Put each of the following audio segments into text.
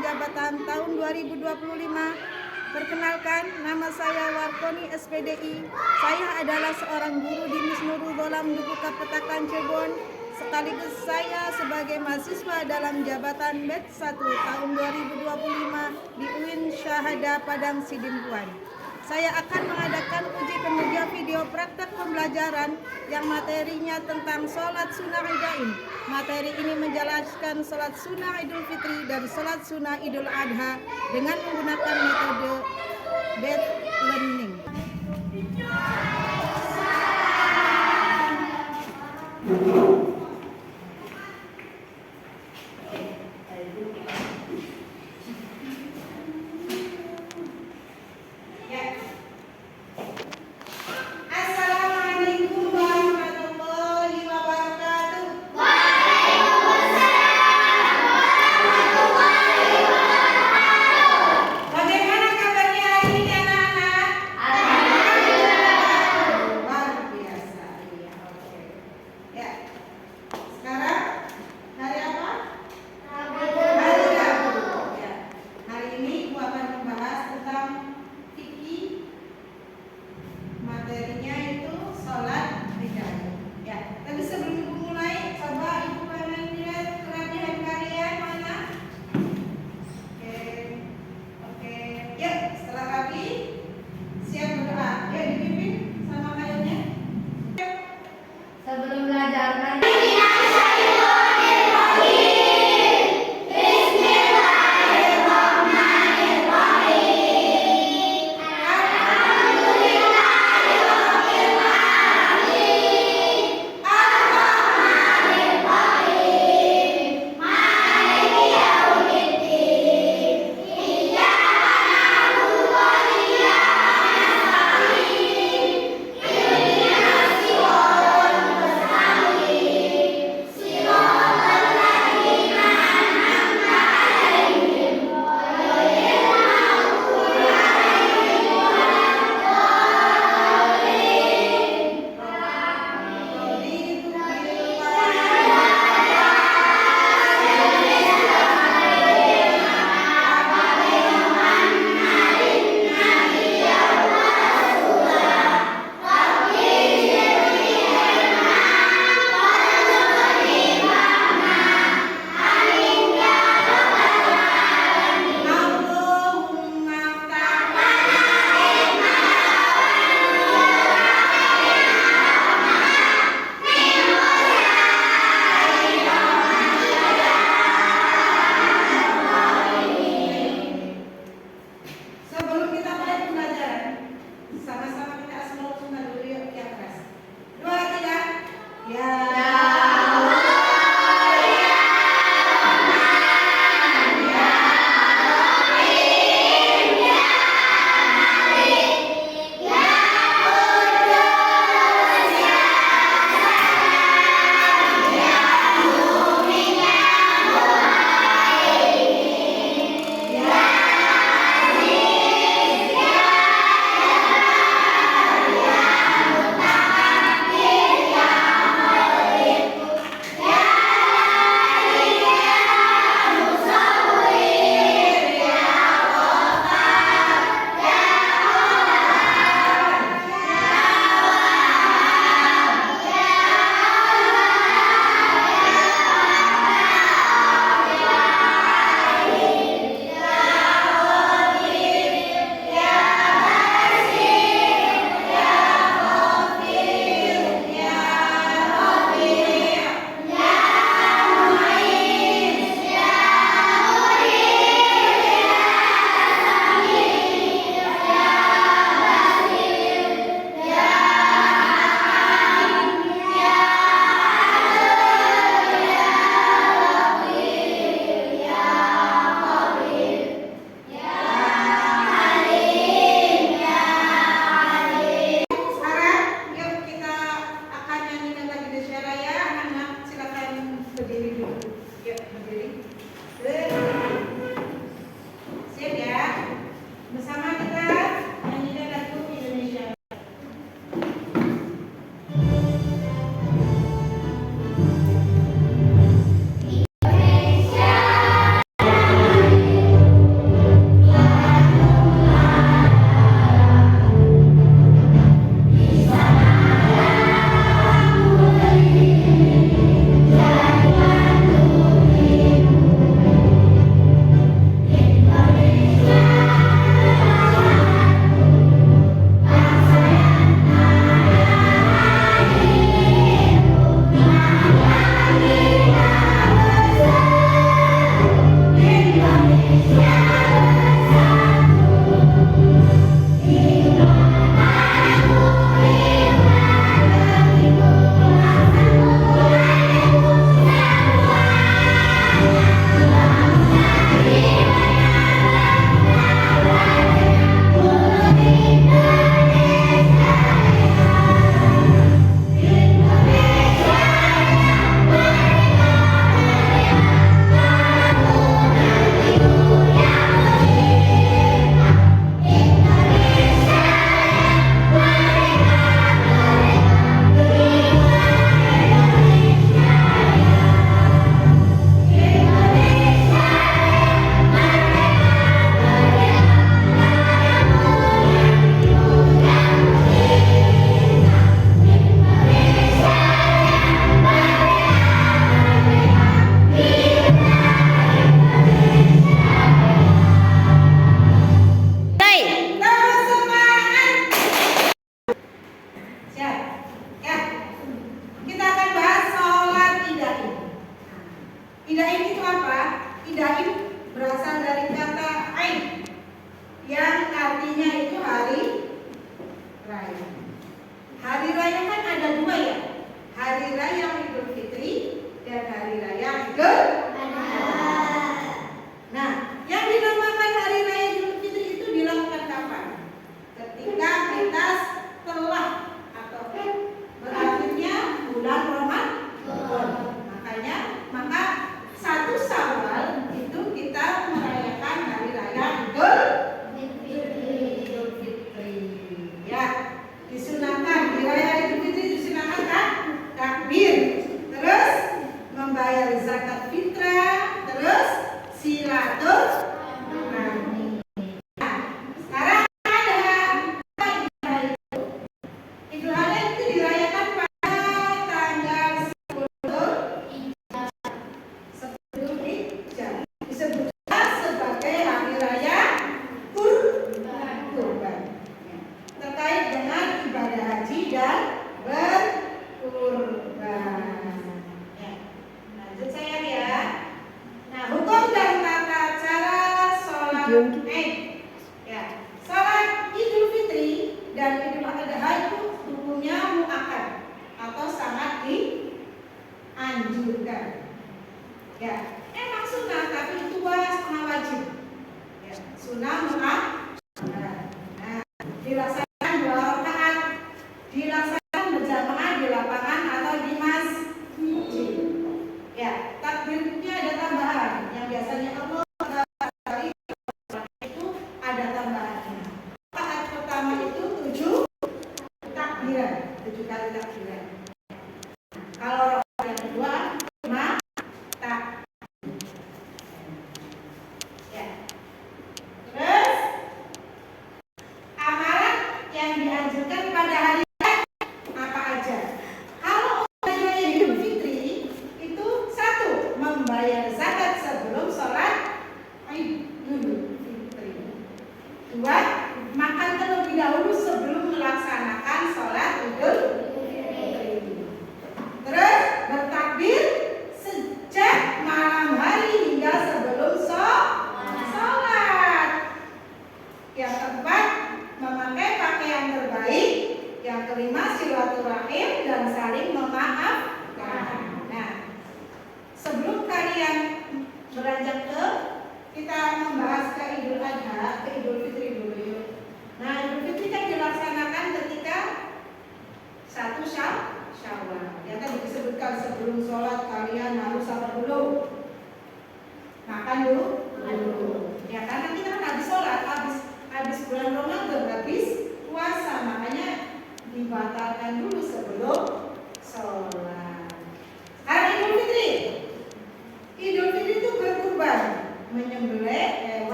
jabatan tahun 2025. Perkenalkan, nama saya Warkoni SPDI. Saya adalah seorang guru di Misnurul Dolam Dukuh Petakan Cirebon. Sekaligus saya sebagai mahasiswa dalam jabatan batch 1 tahun 2025 di UIN Syahada Padang Sidimpuan. Saya akan mengadakan uji kinerja video praktek pembelajaran yang materinya tentang sholat sunnah idain. Materi ini menjelaskan sholat sunnah Idul Fitri dan sholat sunnah Idul Adha dengan menggunakan metode batch learning. Assalamualaikum warahmatullahi wabarakatuh. Bagaimana kabarnya hari ini anak-anak? Luar biasa. Iya, oke. Ya.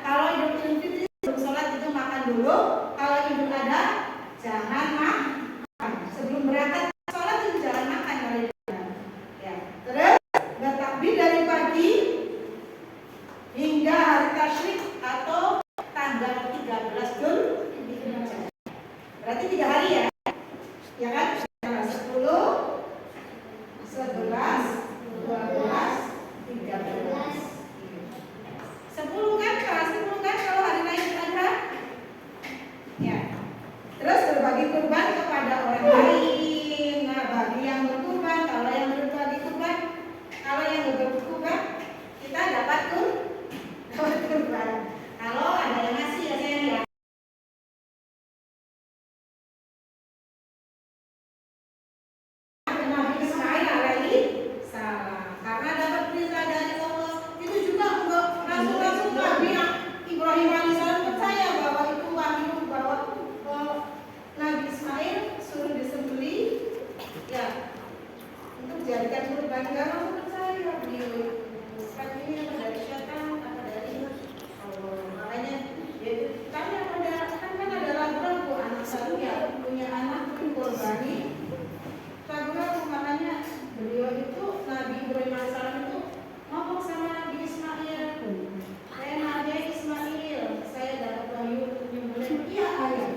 Kalau Idul Fitri sebelum sholat itu makan dulu, kalau Idul Adha berbagi kurban kepada orang lain. Nah, bagi yang berkurban, kalau yang berbagi kurban, kalau yang berkurban, kita dapat kurban. Kalau ada yang ngasih ya saya ya. Nabi Ismail alaihi salam, karena dapat perintah dari Allah, itu juga rasul-rasul Nabi Ibrahim alaihissalam percaya bahwa itu wahyu, bahwa Nabi Ismail suruh disembelih ya untuk dijadikan kurban. Karena percaya beliau ini apa dari syaitan, apa dari Allah. Makanya ya, kan ada ragu-ragu anak baru ya punya anak kurbani, ragu-ragu. Makanya beliau itu Nabi Ibrahim alaihissalam itu ngomong sama Nabi Ismail, saya Nabi Ismail, saya dapat wahyu untuk menyembelih. Iya ayah.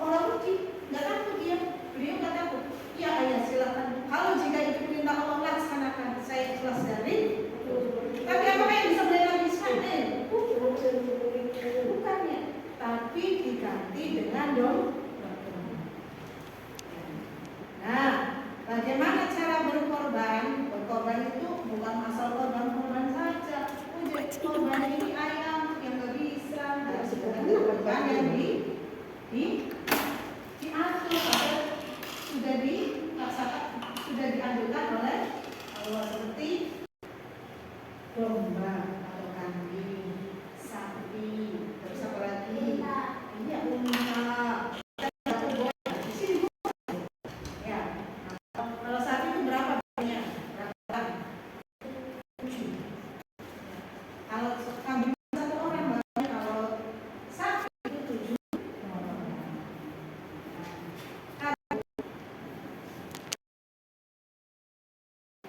Orang nggak takut dia, beliau nggak takut. Iya ayah silakan. Kalau jika itu perintah Allah laksanakan, saya ikhlas dari. Tapi apakah yang bisa beli Nabi Ismail? Bukannya, tapi diganti dengan Nah, bagaimana cara berkorban? Berkorban itu bukan asal korban saja. Korban ini ayam yang nggak bisa, harus ada korban yang diatur atau sudah dipaksakan, sudah dianjurkan oleh Allah, seperti domba atau kambing, sapi, terus apa lagi? Ini unta. Ya, kalau sapi itu berapa banyak? Berapa? 7. Kalau kambing 1 orang banyak, kalau sapi itu 7 orang.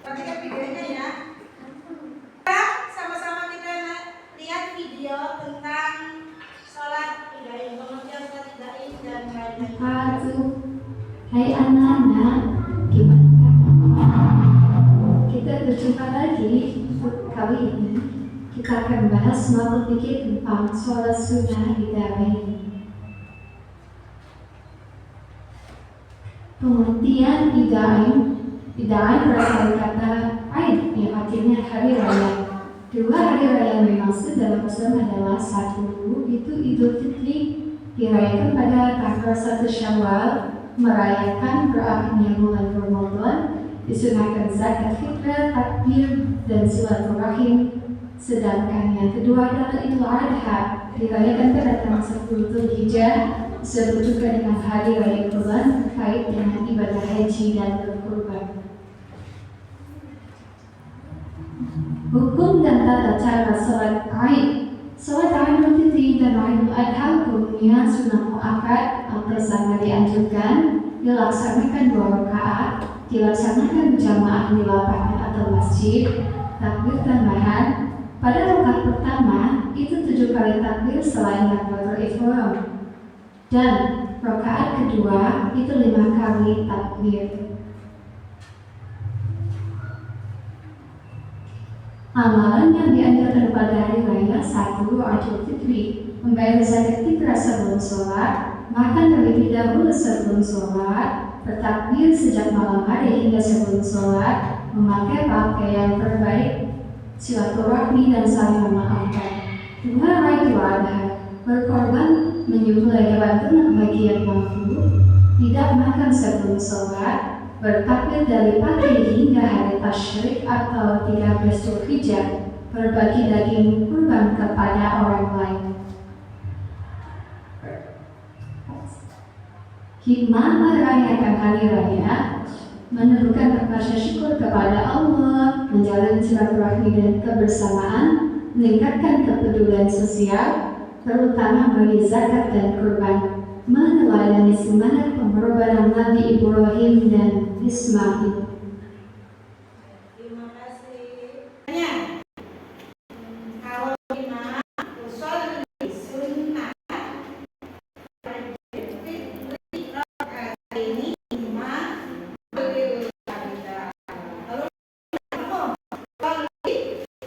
Perhatikan videonya ya. Sama-sama kita lihat video tentang sholat idain, pengertian sholat idain dan lain-lain. Hai anak-anak, gimana? Kita berjumpa lagi. Kali ini kita akan bahas sedikit tentang sholat sunnah idain. Pengertian idain berasal dari kata Aid yang artinya hari raya. 2 hari raya yang dimaksud dalam Islam adalah 1 itu Idul Fitri, dirayakan pada tanggal 1 Syawal, merayakan berakhirnya bulan Ramadan, disunahkan zakat fitrah, takbir, dan silaturahim. Sedangkan yang kedua adalah Idul Adha, dirayakan pada tanggal 10 Dzulhijjah, disebut juga dengan hari raya kurban terkait dengan ibadah haji dan berkurban. Hukum dan tata cara sholat Aid. Sholat Idul Fitri dan Idul Adha hukumnya sunnah muakkad atau sangat dianjurkan, dilaksanakan 2 rakaat, dilaksanakan berjamaah di lapangan atau masjid. Takbir tambahan pada rakaat pertama itu 7 kali takbir selain takbiratul ihram, dan rakaat kedua itu 5 kali takbir. Amalan yang dianjurkan pada hari raya 1 Idul Fitri, membayar zakat fitrah sebelum sholat, makan terlebih dahulu sebelum sholat, bertakbir sejak malam hari hingga sebelum sholat, memakai pakaian terbaik, silaturahmi dan saling memaafkan. 2 Idul Adha, berkorban menyembelih hewan ternak bagi yang mampu, tidak makan sebelum sholat, bertakbir dari pagi hingga hari tasyrik atau 13 Dzulhijjah, berbagi daging kurban kepada orang lain. Hikmah merayakan hari raya menunjukkan rasa syukur kepada Allah, menjalin silaturahmi dan kebersamaan, meningkatkan kepedulian sosial, terutama bagi zakat dan kurban, meneladani semangat pengorbanan Nabi Ibrahim dan Ismail. Terima kasih. Kalau lima usul sunnah ini 5 beliau kita. Lalu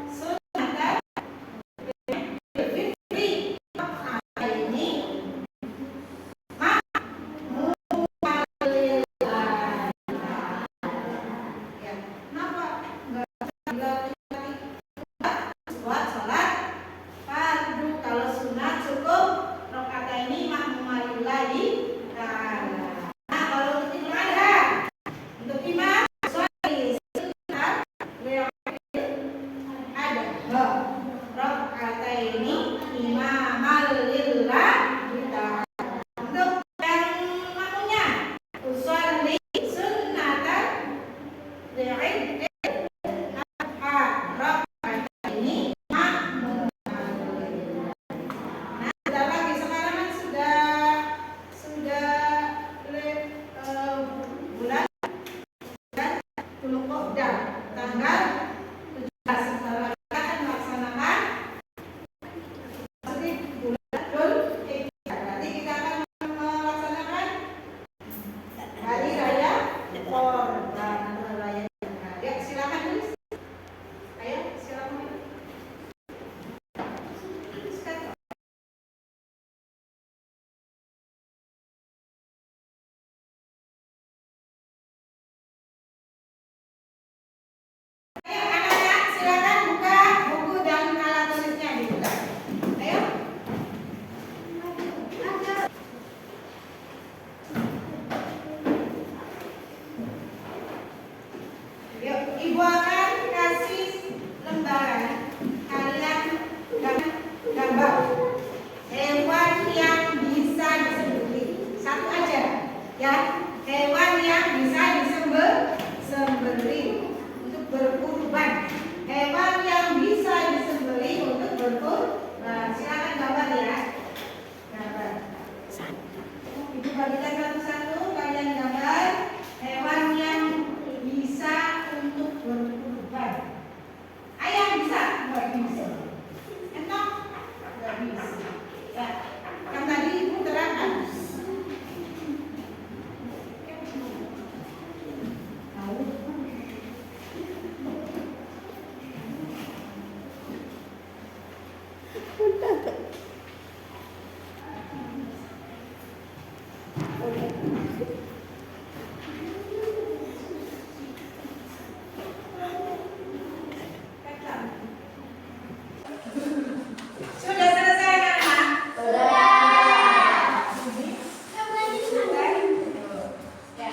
sunnah fitri ini hewan yang bisa disembelih untuk berkurban. Hewan yang bisa disembelih untuk berkurban. Silakan gambar ya. Gambar. Ibu bagikan satu-satu, kalian gambar hewan yang bisa untuk berkurban. Ayam bisa? Nggak bisa. Entok? Nggak bisa. Ya, yang tadi ibu terangkan. Tahu? Sudah selesai anak-anak? Ya.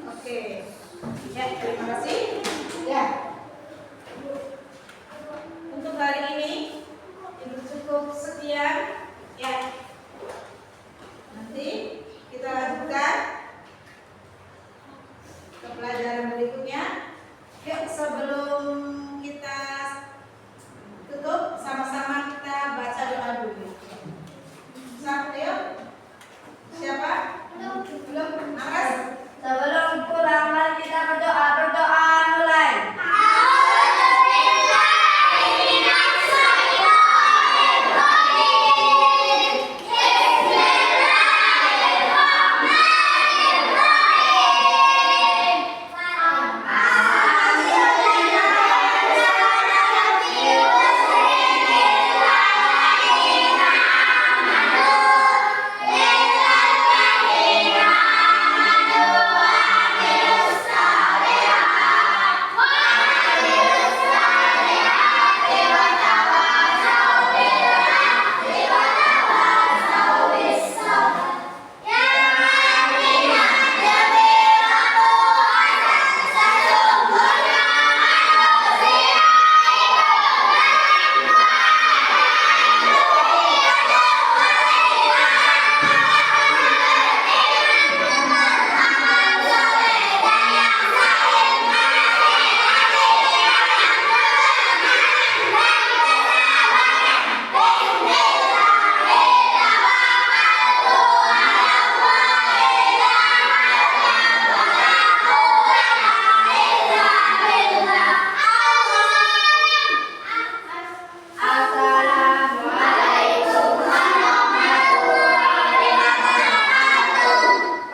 Oke. Ya, terima kasih. Ya. Untuk hari ini Ibu cukup sekian. Ya. Nanti kita lanjutkan ke pelajaran berikutnya. Yuk, sebelum kita tutup, sama-sama kita baca doa dulu. Ayo. Siapa? Belum. Aras. Sebelum pulang mari kita berdoa mulai.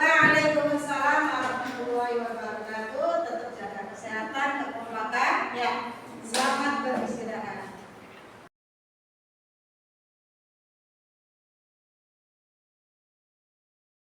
Waalaikumsalam warahmatullahi wabarakatuh. Tetap jaga kesehatan, kekompakan. Ya.